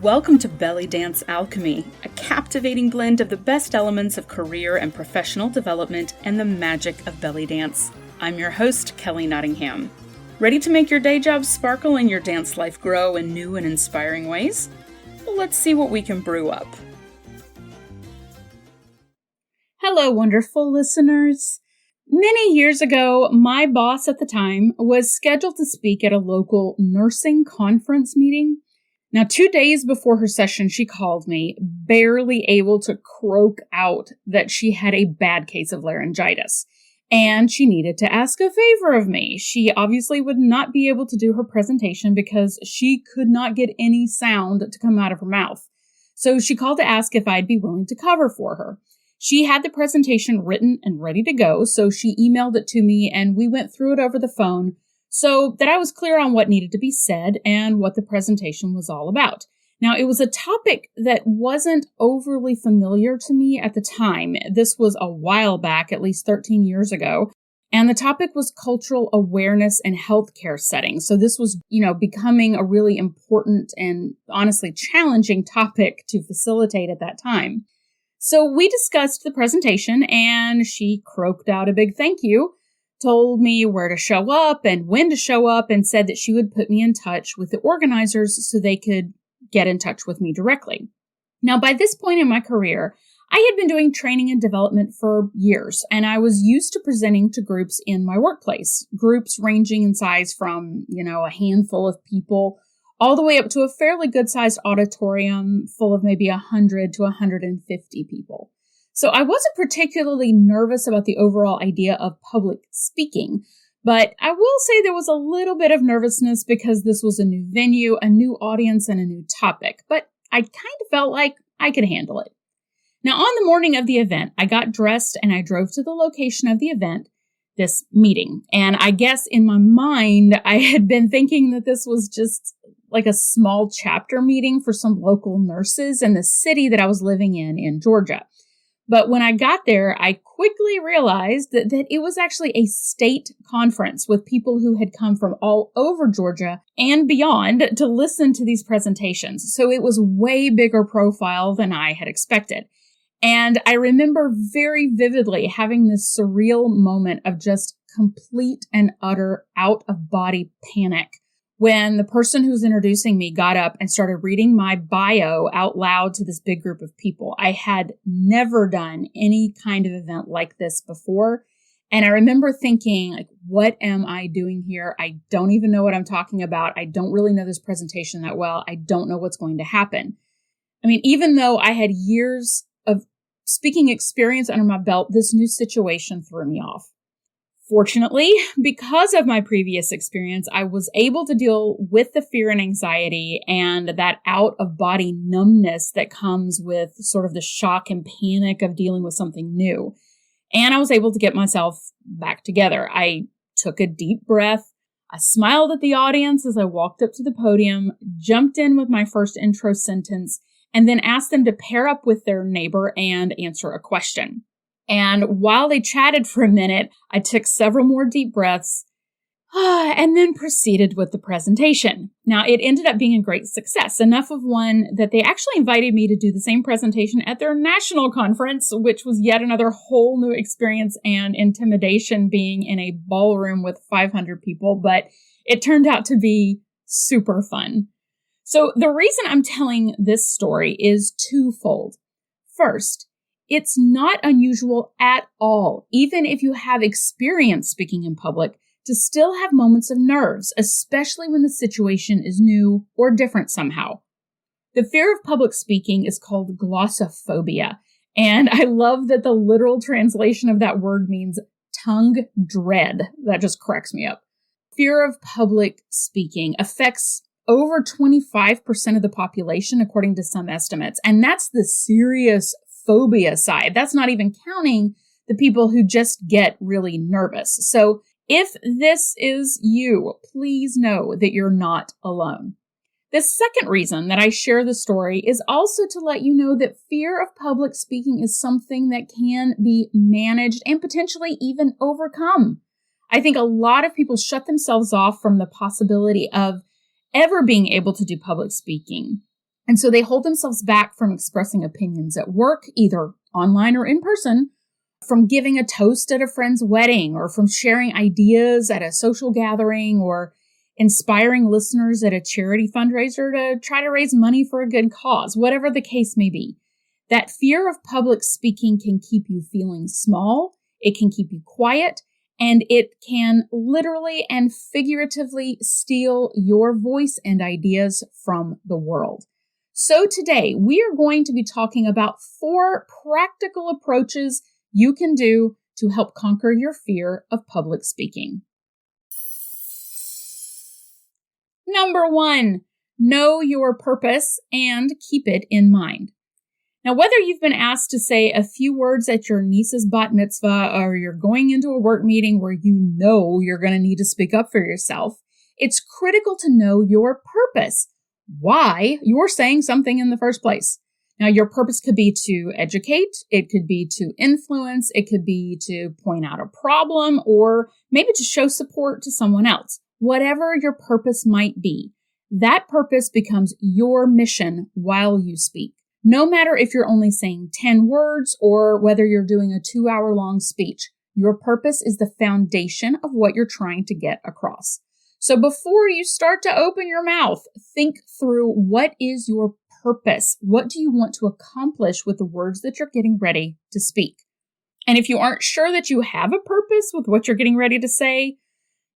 Welcome to Belly Dance Alchemy, a captivating blend of the best elements of career and professional development and the magic of belly dance. I'm your host, Kelly Nottingham. Ready to make your day job sparkle and your dance life grow in new and inspiring ways? Well, let's see what we can brew up. Hello, wonderful listeners. Many years ago, my boss at the time was scheduled to speak at a local nursing conference meeting. Now, 2 days before her session, she called me, barely able to croak out that she had a bad case of laryngitis, and she needed to ask a favor of me. She obviously would not be able to do her presentation because she could not get any sound to come out of her mouth. So she called to ask if I'd be willing to cover for her. She had the presentation written and ready to go, so she emailed it to me, and we went through it over the phone, so that I was clear on what needed to be said and what the presentation was all about. Now, it was a topic that wasn't overly familiar to me at the time. This was a while back, at least 13 years ago, and the topic was cultural awareness in healthcare settings. So this was, becoming a really important and honestly challenging topic to facilitate at that time. So we discussed the presentation, and she croaked out a big thank you, told me where to show up and when to show up, and said that she would put me in touch with the organizers so they could get in touch with me directly. Now, by this point in my career, I had been doing training and development for years, and I was used to presenting to groups in my workplace, groups ranging in size from, a handful of people all the way up to a fairly good-sized auditorium full of maybe 100 to 150 people. So I wasn't particularly nervous about the overall idea of public speaking, but I will say there was a little bit of nervousness because this was a new venue, a new audience, and a new topic, but I kind of felt like I could handle it. Now, on the morning of the event, I got dressed and I drove to the location of the event, this meeting. And I guess in my mind, I had been thinking that this was just like a small chapter meeting for some local nurses in the city that I was living in Georgia. But when I got there, I quickly realized that it was actually a state conference with people who had come from all over Georgia and beyond to listen to these presentations. So it was way bigger profile than I had expected. And I remember very vividly having this surreal moment of just complete and utter out-of-body panic when the person who was introducing me got up and started reading my bio out loud to this big group of people. I had never done any kind of event like this before. And I remember thinking, what am I doing here? I don't even know what I'm talking about. I don't really know this presentation that well. I don't know what's going to happen. I mean, even though I had years of speaking experience under my belt, this new situation threw me off. Fortunately, because of my previous experience, I was able to deal with the fear and anxiety and that out-of-body numbness that comes with sort of the shock and panic of dealing with something new. And I was able to get myself back together. I took a deep breath. I smiled at the audience as I walked up to the podium, jumped in with my first intro sentence, and then asked them to pair up with their neighbor and answer a question. And while they chatted for a minute, I took several more deep breaths and then proceeded with the presentation. Now, it ended up being a great success, enough of one that they actually invited me to do the same presentation at their national conference, which was yet another whole new experience and intimidation being in a ballroom with 500 people, but it turned out to be super fun. So the reason I'm telling this story is twofold. First, it's not unusual at all, even if you have experience speaking in public, to still have moments of nerves, especially when the situation is new or different somehow. The fear of public speaking is called glossophobia, and I love that the literal translation of that word means tongue dread. That just cracks me up. Fear of public speaking affects over 25% of the population, according to some estimates, and that's the serious phobia side. That's not even counting the people who just get really nervous. So if this is you, please know that you're not alone. The second reason that I share the story is also to let you know that fear of public speaking is something that can be managed and potentially even overcome. I think a lot of people shut themselves off from the possibility of ever being able to do public speaking. And so they hold themselves back from expressing opinions at work, either online or in person, from giving a toast at a friend's wedding, or from sharing ideas at a social gathering, or inspiring listeners at a charity fundraiser to try to raise money for a good cause, whatever the case may be. That fear of public speaking can keep you feeling small, it can keep you quiet, and it can literally and figuratively steal your voice and ideas from the world. So today, we are going to be talking about 4 practical approaches you can do to help conquer your fear of public speaking. Number 1, know your purpose and keep it in mind. Now, whether you've been asked to say a few words at your niece's bat mitzvah, or you're going into a work meeting where you know you're going to need to speak up for yourself, it's critical to know your purpose, why you're saying something in the first place. Now, your purpose could be to educate, it could be to influence, it could be to point out a problem, or maybe to show support to someone else. Whatever your purpose might be, that purpose becomes your mission while you speak. No matter if you're only saying 10 words or whether you're doing a 2-hour-long speech, your purpose is the foundation of what you're trying to get across. So before you start to open your mouth, think through, what is your purpose? What do you want to accomplish with the words that you're getting ready to speak? And if you aren't sure that you have a purpose with what you're getting ready to say,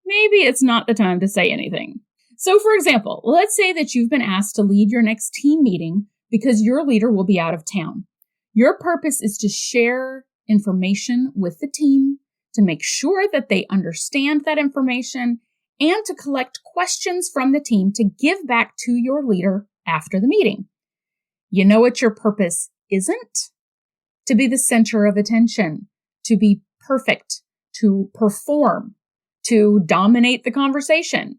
maybe it's not the time to say anything. So for example, let's say that you've been asked to lead your next team meeting because your leader will be out of town. Your purpose is to share information with the team, to make sure that they understand that information, and to collect questions from the team to give back to your leader after the meeting. You know what your purpose isn't? To be the center of attention, to be perfect, to perform, to dominate the conversation,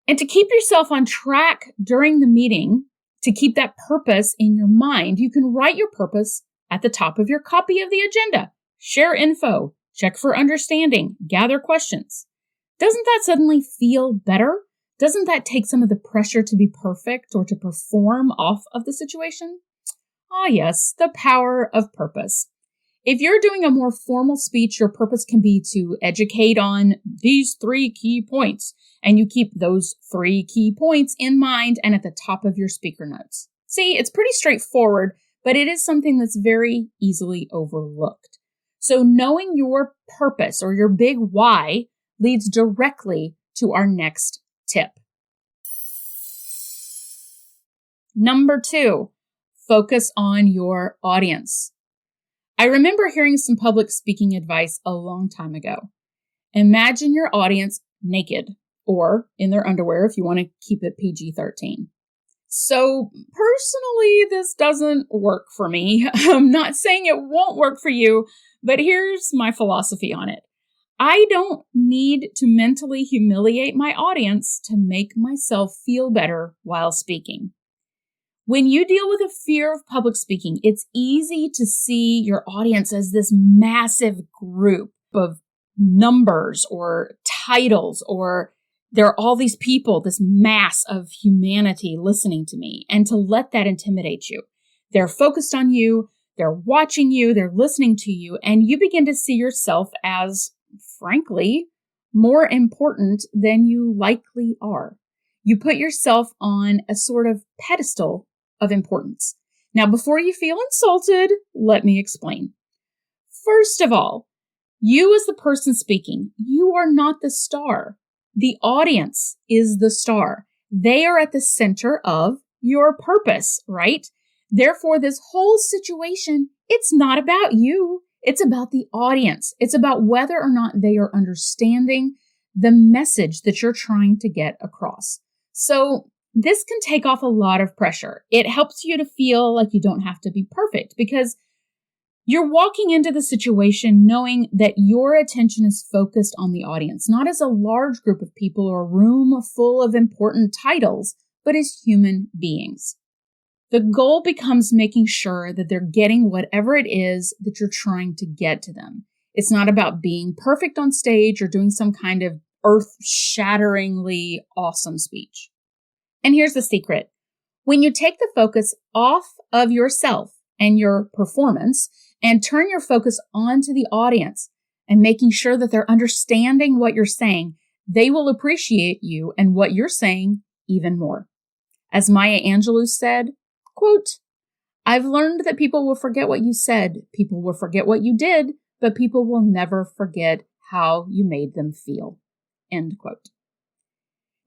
and to keep yourself on track during the meeting. To keep that purpose in your mind, you can write your purpose at the top of your copy of the agenda. Share info, check for understanding, gather questions. Doesn't that suddenly feel better? Doesn't that take some of the pressure to be perfect or to perform off of the situation? Ah, yes, the power of purpose. If you're doing a more formal speech, your purpose can be to educate on these 3 key points, and you keep those 3 key points in mind and at the top of your speaker notes. See, it's pretty straightforward, but it is something that's very easily overlooked. So knowing your purpose or your big why leads directly to our next tip. Number 2, focus on your audience. I remember hearing some public speaking advice a long time ago. Imagine your audience naked, or in their underwear if you want to keep it PG-13. So personally, this doesn't work for me. I'm not saying it won't work for you, but here's my philosophy on it. I don't need to mentally humiliate my audience to make myself feel better while speaking. When you deal with a fear of public speaking, it's easy to see your audience as this massive group of numbers or titles, or there are all these people, this mass of humanity listening to me, and to let that intimidate you. They're focused on you, they're watching you, they're listening to you, and you begin to see yourself as, frankly, more important than you likely are. You put yourself on a sort of pedestal of importance. Now, before you feel insulted, let me explain. First of all, you as the person speaking, you are not the star. The audience is the star. They are at the center of your purpose, right? Therefore, this whole situation, it's not about you. It's about the audience. It's about whether or not they are understanding the message that you're trying to get across. So this can take off a lot of pressure. It helps you to feel like you don't have to be perfect because you're walking into the situation knowing that your attention is focused on the audience, not as a large group of people or a room full of important titles, but as human beings. The goal becomes making sure that they're getting whatever it is that you're trying to get to them. It's not about being perfect on stage or doing some kind of earth-shatteringly awesome speech. And here's the secret. When you take the focus off of yourself and your performance and turn your focus onto the audience and making sure that they're understanding what you're saying, they will appreciate you and what you're saying even more. As Maya Angelou said, quote, "I've learned that people will forget what you said, people will forget what you did, but people will never forget how you made them feel." End quote.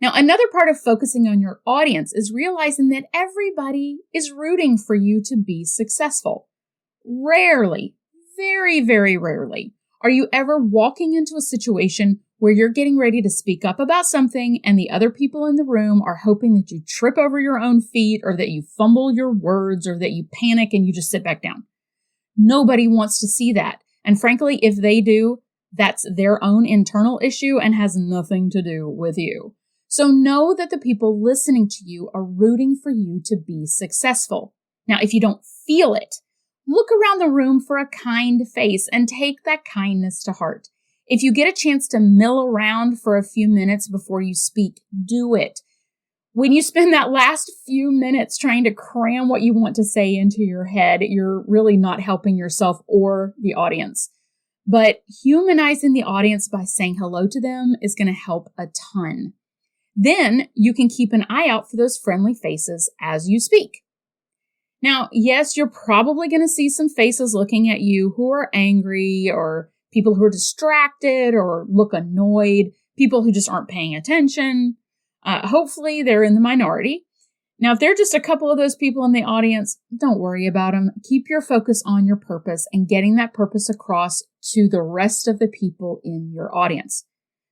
Now, another part of focusing on your audience is realizing that everybody is rooting for you to be successful. Rarely, very, very rarely, are you ever walking into a situation where you're getting ready to speak up about something and the other people in the room are hoping that you trip over your own feet or that you fumble your words or that you panic and you just sit back down. Nobody wants to see that. And frankly, if they do, that's their own internal issue and has nothing to do with you. So know that the people listening to you are rooting for you to be successful. Now, if you don't feel it, look around the room for a kind face and take that kindness to heart. If you get a chance to mill around for a few minutes before you speak, do it. When you spend that last few minutes trying to cram what you want to say into your head, you're really not helping yourself or the audience. But humanizing the audience by saying hello to them is going to help a ton. Then you can keep an eye out for those friendly faces as you speak. Now, yes, you're probably going to see some faces looking at you who are angry or people who are distracted or look annoyed, people who just aren't paying attention. Hopefully they're in the minority. Now, if there are just a couple of those people in the audience, don't worry about them. Keep your focus on your purpose and getting that purpose across to the rest of the people in your audience.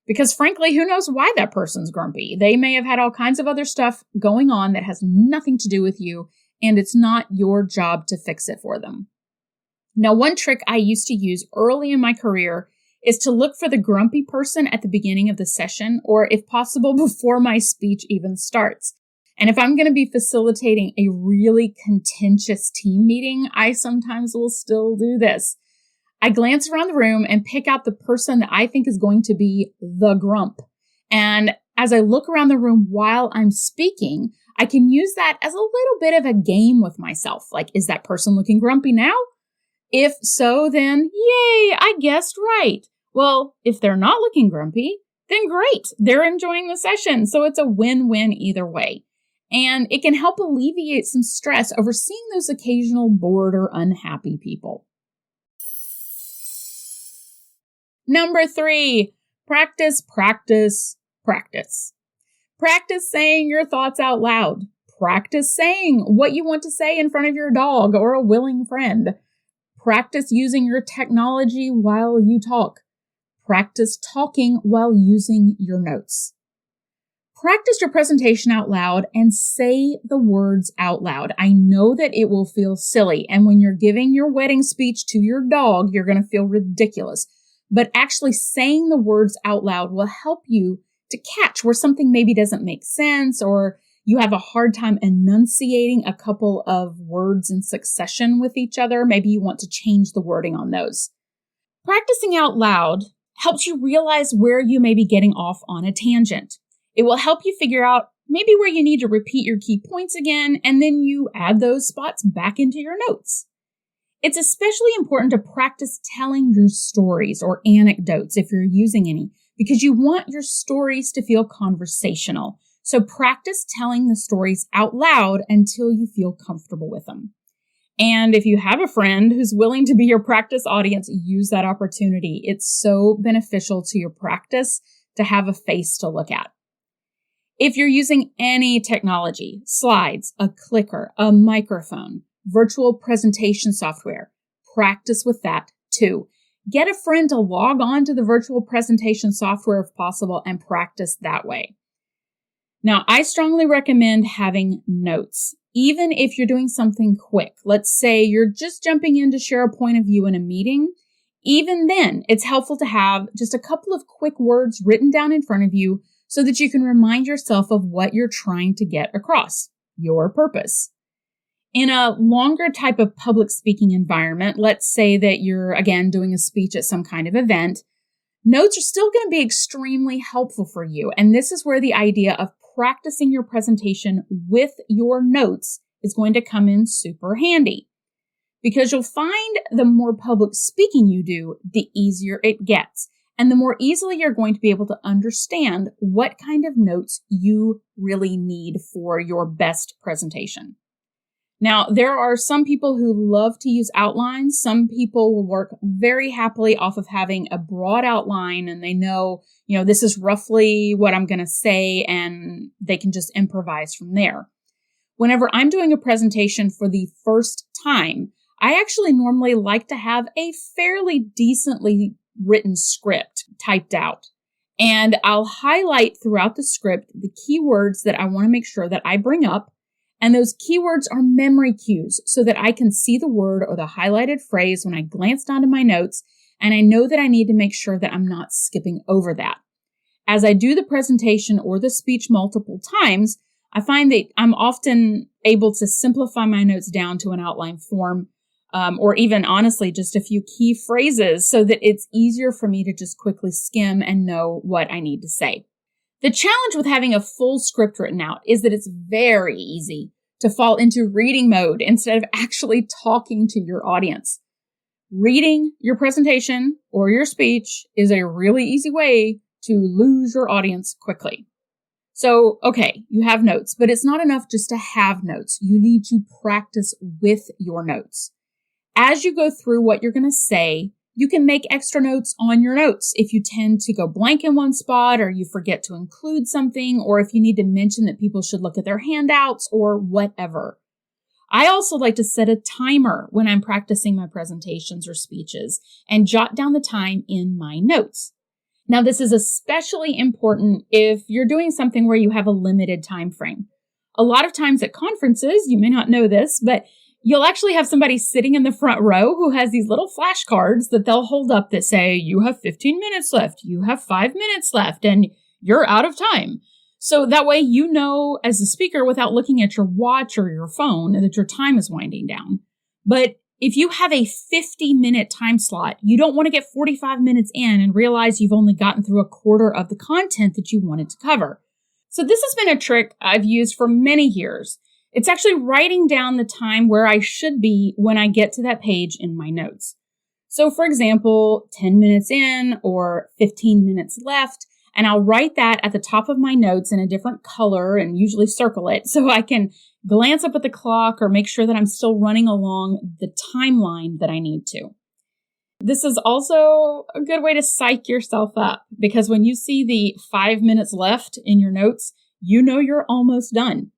Because frankly, who knows why that person's grumpy? They may have had all kinds of other stuff going on that has nothing to do with you, and it's not your job to fix it for them. Now, one trick I used to use early in my career is to look for the grumpy person at the beginning of the session, or if possible, before my speech even starts. And if I'm going to be facilitating a really contentious team meeting, I sometimes will still do this. I glance around the room and pick out the person that I think is going to be the grump. And as I look around the room while I'm speaking, I can use that as a little bit of a game with myself. Like, is that person looking grumpy now? If so, then yay, I guessed right. Well, if they're not looking grumpy, then great. They're enjoying the session. So it's a win-win either way. And it can help alleviate some stress over seeing those occasional bored or unhappy people. Number 3, practice, practice, practice. Practice saying your thoughts out loud. Practice saying what you want to say in front of your dog or a willing friend. Practice using your technology while you talk. Practice talking while using your notes. Practice your presentation out loud and say the words out loud. I know that it will feel silly, and when you're giving your wedding speech to your dog, you're going to feel ridiculous. But actually saying the words out loud will help you to catch where something maybe doesn't make sense, or you have a hard time enunciating a couple of words in succession with each other. Maybe you want to change the wording on those. Practicing out loud helps you realize where you may be getting off on a tangent. It will help you figure out maybe where you need to repeat your key points again, and then you add those spots back into your notes. It's especially important to practice telling your stories or anecdotes if you're using any, because you want your stories to feel conversational. So practice telling the stories out loud until you feel comfortable with them. And if you have a friend who's willing to be your practice audience, use that opportunity. It's so beneficial to your practice to have a face to look at. If you're using any technology, slides, a clicker, a microphone, virtual presentation software, practice with that too. Get a friend to log on to the virtual presentation software if possible and practice that way. Now, I strongly recommend having notes, even if you're doing something quick. Let's say you're just jumping in to share a point of view in a meeting. Even then, it's helpful to have just a couple of quick words written down in front of you so that you can remind yourself of what you're trying to get across, your purpose. In a longer type of public speaking environment, let's say that you're, again, doing a speech at some kind of event, notes are still going to be extremely helpful for you. And this is where the idea of practicing your presentation with your notes is going to come in super handy. Because you'll find the more public speaking you do, the easier it gets. And the more easily you're going to be able to understand what kind of notes you really need for your best presentation. Now, there are some people who love to use outlines. Some people will work very happily off of having a broad outline and they know, this is roughly what I'm going to say and they can just improvise from there. Whenever I'm doing a presentation for the first time, I actually normally like to have a fairly decently written script typed out. And I'll highlight throughout the script the keywords that I want to make sure that I bring up. And those keywords are memory cues so that I can see the word or the highlighted phrase when I glance down to my notes. And I know that I need to make sure that I'm not skipping over that. As I do the presentation or the speech multiple times, I find that I'm often able to simplify my notes down to an outline form. Or even honestly, just a few key phrases so that it's easier for me to just quickly skim and know what I need to say. The challenge with having a full script written out is that it's very easy to fall into reading mode instead of actually talking to your audience. Reading your presentation or your speech is a really easy way to lose your audience quickly. So, okay, you have notes, but it's not enough just to have notes. You need to practice with your notes. As you go through what you're going to say, you can make extra notes on your notes if you tend to go blank in one spot or you forget to include something or if you need to mention that people should look at their handouts or whatever. I also like to set a timer when I'm practicing my presentations or speeches and jot down the time in my notes. Now, this is especially important if you're doing something where you have a limited time frame. A lot of times at conferences, you may not know this, but you'll actually have somebody sitting in the front row who has these little flashcards that they'll hold up that say, you have 15 minutes left, you have 5 minutes left, and you're out of time. So that way you know as a speaker without looking at your watch or your phone that your time is winding down. But if you have a 50-minute time slot, you don't want to get 45 minutes in and realize you've only gotten through a quarter of the content that you wanted to cover. So this has been a trick I've used for many years. It's actually writing down the time where I should be when I get to that page in my notes. So for example, 10 minutes in or 15 minutes left, and I'll write that at the top of my notes in a different color and usually circle it so I can glance up at the clock or make sure that I'm still running along the timeline that I need to. This is also a good way to psych yourself up because when you see the 5 minutes left in your notes, you know you're almost done.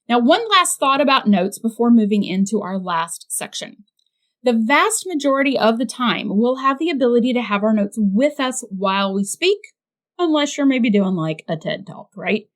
Now, one last thought about notes before moving into our last section. The vast majority of the time, we'll have the ability to have our notes with us while we speak, unless you're maybe doing like a TED Talk, right?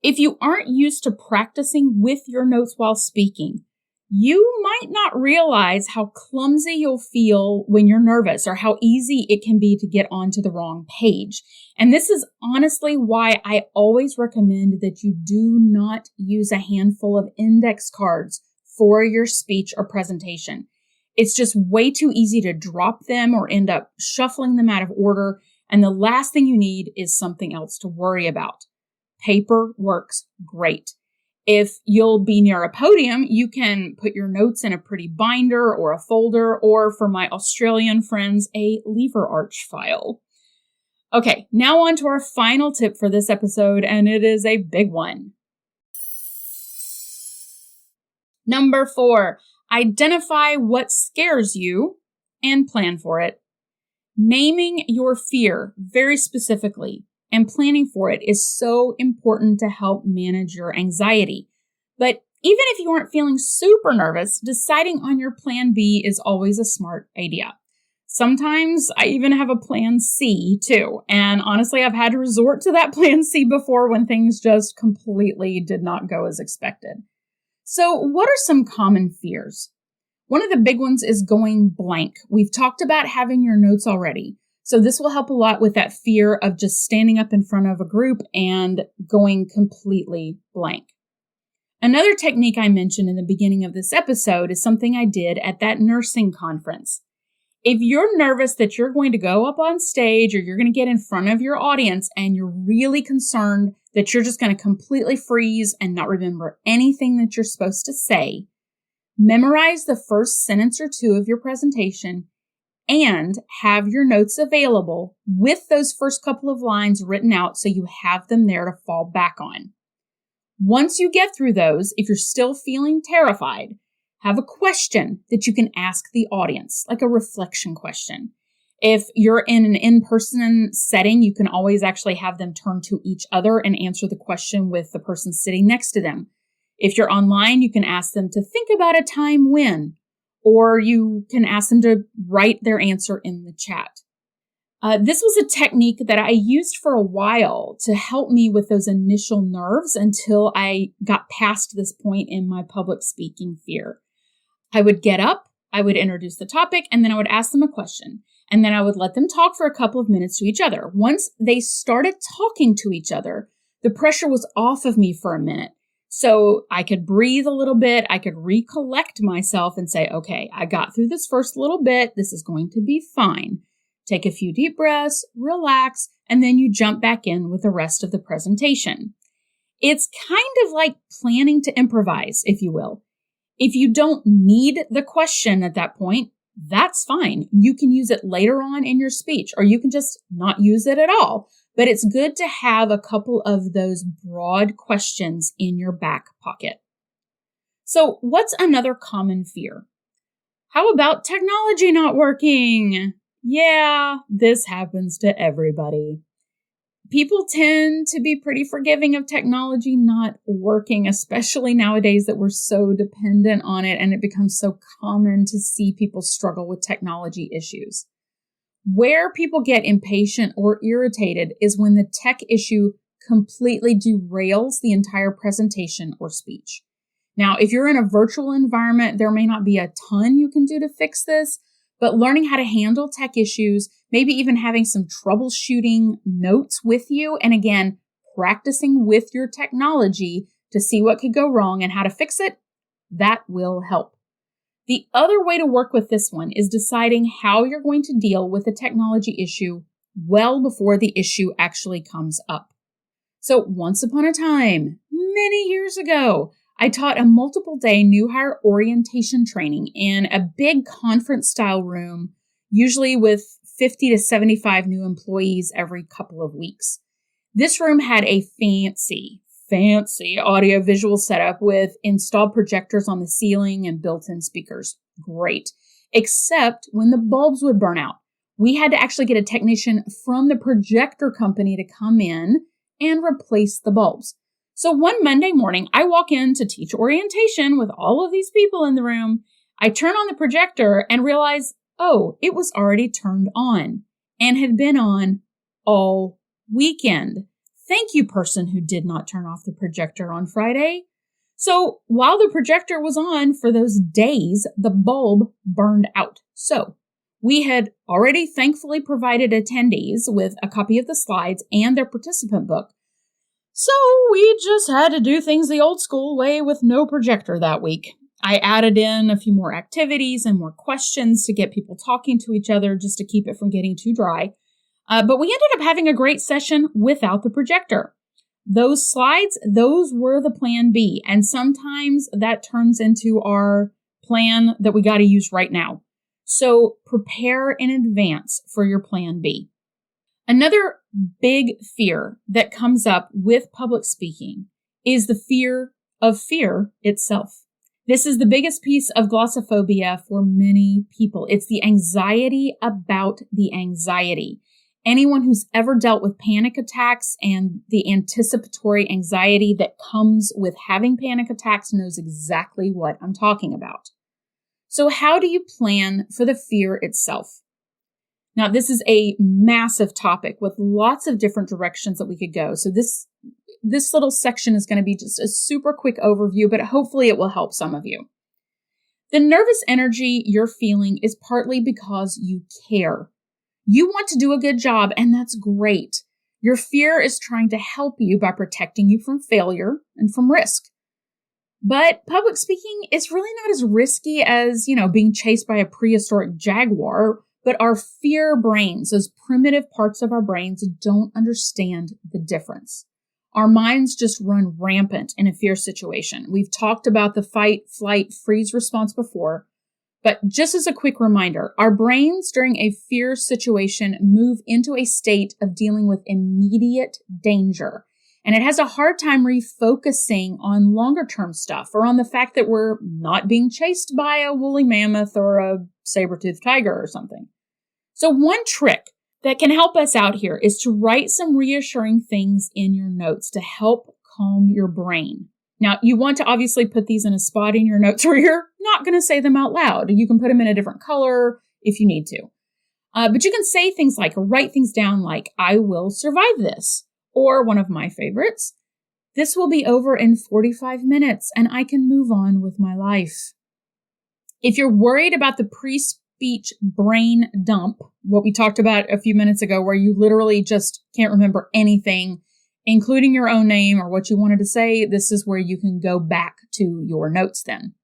If you aren't used to practicing with your notes while speaking, you might not realize how clumsy you'll feel when you're nervous or how easy it can be to get onto the wrong page. And this is honestly why I always recommend that you do not use a handful of index cards for your speech or presentation. It's just way too easy to drop them or end up shuffling them out of order. And the last thing you need is something else to worry about. Paper works great. If you'll be near a podium, you can put your notes in a pretty binder or a folder, or for my Australian friends, a lever arch file. Okay, now on to our final tip for this episode, and it is a big one. Number 4, identify what scares you and plan for it. Naming your fear very specifically and planning for it is so important to help manage your anxiety. But even if you aren't feeling super nervous, deciding on your plan B is always a smart idea. Sometimes I even have a plan C too. And honestly, I've had to resort to that plan C before when things just completely did not go as expected. So what are some common fears? One of the big ones is going blank. We've talked about having your notes already. So this will help a lot with that fear of just standing up in front of a group and going completely blank. Another technique I mentioned in the beginning of this episode is something I did at that nursing conference. If you're nervous that you're going to go up on stage or you're going to get in front of your audience and you're really concerned that you're just going to completely freeze and not remember anything that you're supposed to say, memorize the first sentence or two of your presentation and have your notes available with those first couple of lines written out so you have them there to fall back on. Once you get through those, if you're still feeling terrified, have a question that you can ask the audience, like a reflection question. If you're in an in-person setting, you can always actually have them turn to each other and answer the question with the person sitting next to them. If you're online, you can ask them to think about a time when, or you can ask them to write their answer in the chat. This was a technique that I used for a while to help me with those initial nerves until I got past this point in my public speaking fear. I would get up, I would introduce the topic, and then I would ask them a question. And then I would let them talk for a couple of minutes to each other. Once they started talking to each other, the pressure was off of me for a minute. So I could breathe a little bit. I could recollect myself and say, okay, I got through this first little bit. This is going to be fine. Take a few deep breaths, relax, and then you jump back in with the rest of the presentation. It's kind of like planning to improvise, if you will. If you don't need the question at that point, that's fine. You can use it later on in your speech, or you can just not use it at all. But it's good to have a couple of those broad questions in your back pocket. So what's another common fear? How about technology not working? Yeah, this happens to everybody. People tend to be pretty forgiving of technology not working, especially nowadays that we're so dependent on it and it becomes so common to see people struggle with technology issues. Where people get impatient or irritated is when the tech issue completely derails the entire presentation or speech. Now, if you're in a virtual environment, there may not be a ton you can do to fix this, but learning how to handle tech issues, maybe even having some troubleshooting notes with you, and again, practicing with your technology to see what could go wrong and how to fix it, that will help. The other way to work with this one is deciding how you're going to deal with a technology issue well before the issue actually comes up. So once upon a time, many years ago, I taught a multiple-day new hire orientation training in a big conference-style room, usually with 50 to 75 new employees every couple of weeks. This room had a fancy audio-visual setup with installed projectors on the ceiling and built-in speakers. Great. Except when the bulbs would burn out. We had to actually get a technician from the projector company to come in and replace the bulbs. So one Monday morning, I walk in to teach orientation with all of these people in the room. I turn on the projector and realize, oh, it was already turned on and had been on all weekend. Thank you, person who did not turn off the projector on Friday. So while the projector was on for those days, the bulb burned out. So we had already thankfully provided attendees with a copy of the slides and their participant book. So we just had to do things the old school way with no projector that week. I added in a few more activities and more questions to get people talking to each other just to keep it from getting too dry. But we ended up having a great session without the projector. Those slides, those were the plan B. And sometimes that turns into our plan that we got to use right now. So prepare in advance for your plan B. Another big fear that comes up with public speaking is the fear of fear itself. This is the biggest piece of glossophobia for many people. It's the anxiety about the anxiety. Anyone who's ever dealt with panic attacks and the anticipatory anxiety that comes with having panic attacks knows exactly what I'm talking about. So how do you plan for the fear itself? Now, this is a massive topic with lots of different directions that we could go. So this little section is going to be just a super quick overview, but hopefully it will help some of you. The nervous energy you're feeling is partly because you care. You want to do a good job, and that's great. Your fear is trying to help you by protecting you from failure and from risk. But public speaking is really not as risky as, being chased by a prehistoric jaguar, but our fear brains, those primitive parts of our brains, don't understand the difference. Our minds just run rampant in a fear situation. We've talked about the fight, flight, freeze response before, but just as a quick reminder, our brains during a fear situation move into a state of dealing with immediate danger. And it has a hard time refocusing on longer term stuff or on the fact that we're not being chased by a woolly mammoth or a saber-toothed tiger or something. So one trick that can help us out here is to write some reassuring things in your notes to help calm your brain. Now, you want to obviously put these in a spot in your notes where you're not going to say them out loud. You can put them in a different color if you need to. But you can say things like, write things down like, I will survive this. Or one of my favorites, this will be over in 45 minutes and I can move on with my life. If you're worried about the pre-speech brain dump, what we talked about a few minutes ago, where you literally just can't remember anything, including your own name or what you wanted to say, this is where you can go back to your notes then.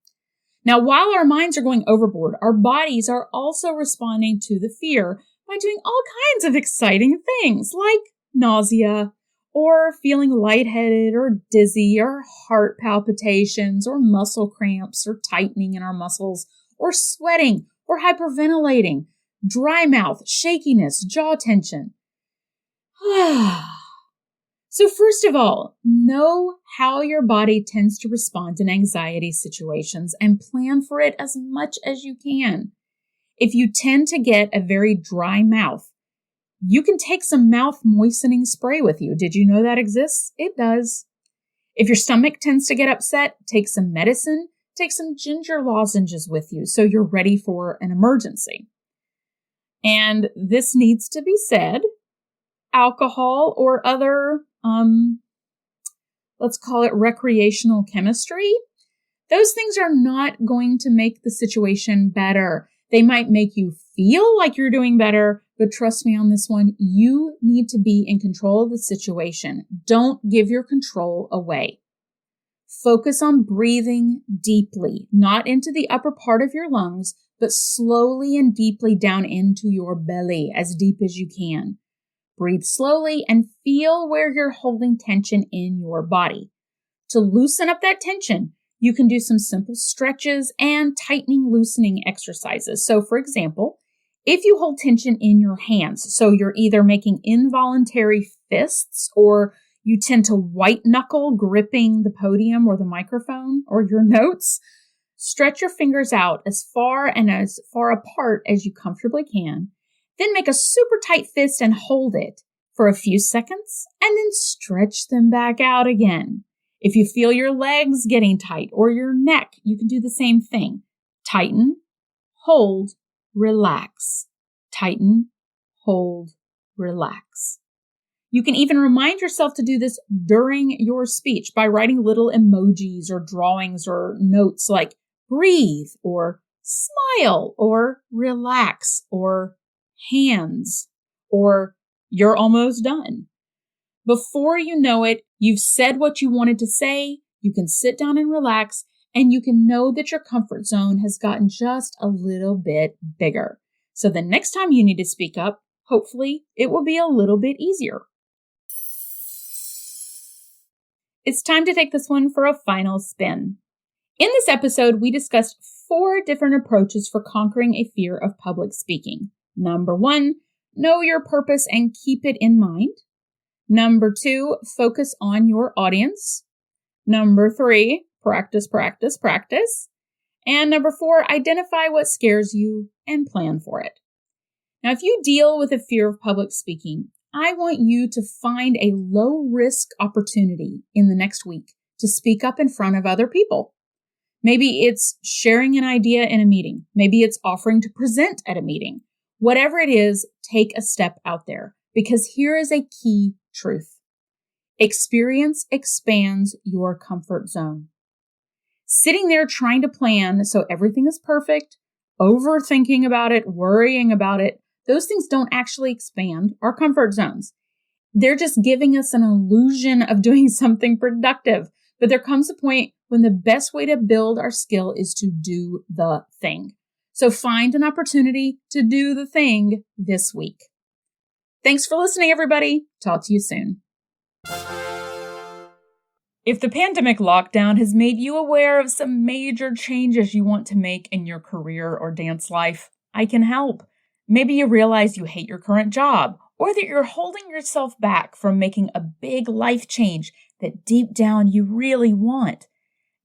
Now, while our minds are going overboard, our bodies are also responding to the fear by doing all kinds of exciting things like nausea, or feeling lightheaded or dizzy, or heart palpitations, or muscle cramps, or tightening in our muscles, or sweating, or hyperventilating, dry mouth, shakiness, jaw tension. So first of all, know how your body tends to respond in anxiety situations and plan for it as much as you can. If you tend to get a very dry mouth, you can take some mouth moistening spray with you. Did you know that exists? It does. If your stomach tends to get upset, take some medicine, take some ginger lozenges with you so you're ready for an emergency. And this needs to be said, alcohol or other, let's call it recreational chemistry, those things are not going to make the situation better. They might make you feel like you're doing better, but trust me on this one, you need to be in control of the situation. Don't give your control away. Focus on breathing deeply, not into the upper part of your lungs, but slowly and deeply down into your belly, as deep as you can. Breathe slowly and feel where you're holding tension in your body. To loosen up that tension, you can do some simple stretches and tightening, loosening exercises. So for example, if you hold tension in your hands, so you're either making involuntary fists or you tend to white knuckle gripping the podium or the microphone or your notes, stretch your fingers out as far apart as you comfortably can. Then make a super tight fist and hold it for a few seconds and then stretch them back out again. If you feel your legs getting tight or your neck, you can do the same thing. Tighten, hold, relax. Tighten, hold, relax. You can even remind yourself to do this during your speech by writing little emojis or drawings or notes like breathe or smile or relax or hands or you're almost done. Before you know it, you've said what you wanted to say, you can sit down and relax, and you can know that your comfort zone has gotten just a little bit bigger. So the next time you need to speak up, hopefully it will be a little bit easier. It's time to take this one for a final spin. In this episode, we discussed 4 different approaches for conquering a fear of public speaking. Number 1, know your purpose and keep it in mind. Number 2, focus on your audience. Number 3, practice, practice, practice. And number 4, identify what scares you and plan for it. Now, if you deal with a fear of public speaking, I want you to find a low-risk opportunity in the next week to speak up in front of other people. Maybe it's sharing an idea in a meeting. Maybe it's offering to present at a meeting. Whatever it is, take a step out there, because here is a key truth. Experience expands your comfort zone. Sitting there trying to plan so everything is perfect, overthinking about it, worrying about it, those things don't actually expand our comfort zones. They're just giving us an illusion of doing something productive. But there comes a point when the best way to build our skill is to do the thing. So find an opportunity to do the thing this week. Thanks for listening, everybody. Talk to you soon. If the pandemic lockdown has made you aware of some major changes you want to make in your career or dance life, I can help. Maybe you realize you hate your current job, or that you're holding yourself back from making a big life change that deep down you really want.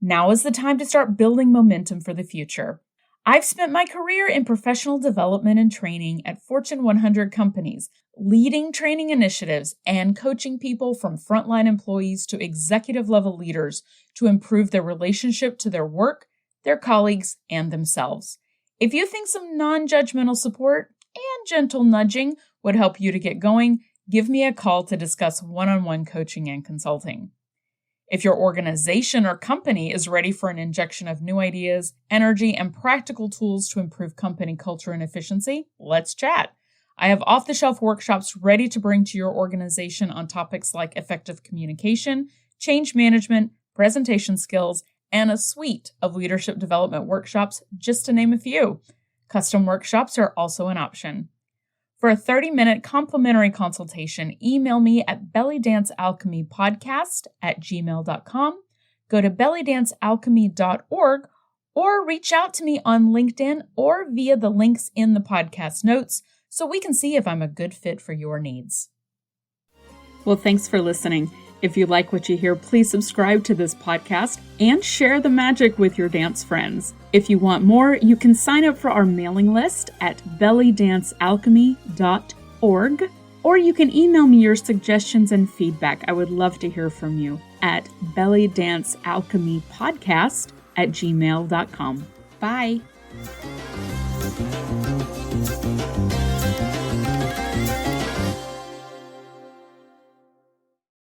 Now is the time to start building momentum for the future. I've spent my career in professional development and training at Fortune 100 companies, leading training initiatives and coaching people from frontline employees to executive level leaders to improve their relationship to their work, their colleagues, and themselves. If you think some non-judgmental support and gentle nudging would help you to get going, give me a call to discuss one-on-one coaching and consulting. If your organization or company is ready for an injection of new ideas, energy, and practical tools to improve company culture and efficiency, let's chat. I have off-the-shelf workshops ready to bring to your organization on topics like effective communication, change management, presentation skills, and a suite of leadership development workshops, just to name a few. Custom workshops are also an option. For a 30-minute complimentary consultation, email me at bellydancealchemypodcast@gmail.com, go to bellydancealchemy.org, or reach out to me on LinkedIn or via the links in the podcast notes so we can see if I'm a good fit for your needs. Well, thanks for listening. If you like what you hear, please subscribe to this podcast and share the magic with your dance friends. If you want more, you can sign up for our mailing list at bellydancealchemy.org, or you can email me your suggestions and feedback. I would love to hear from you at bellydancealchemypodcast@gmail.com. Bye.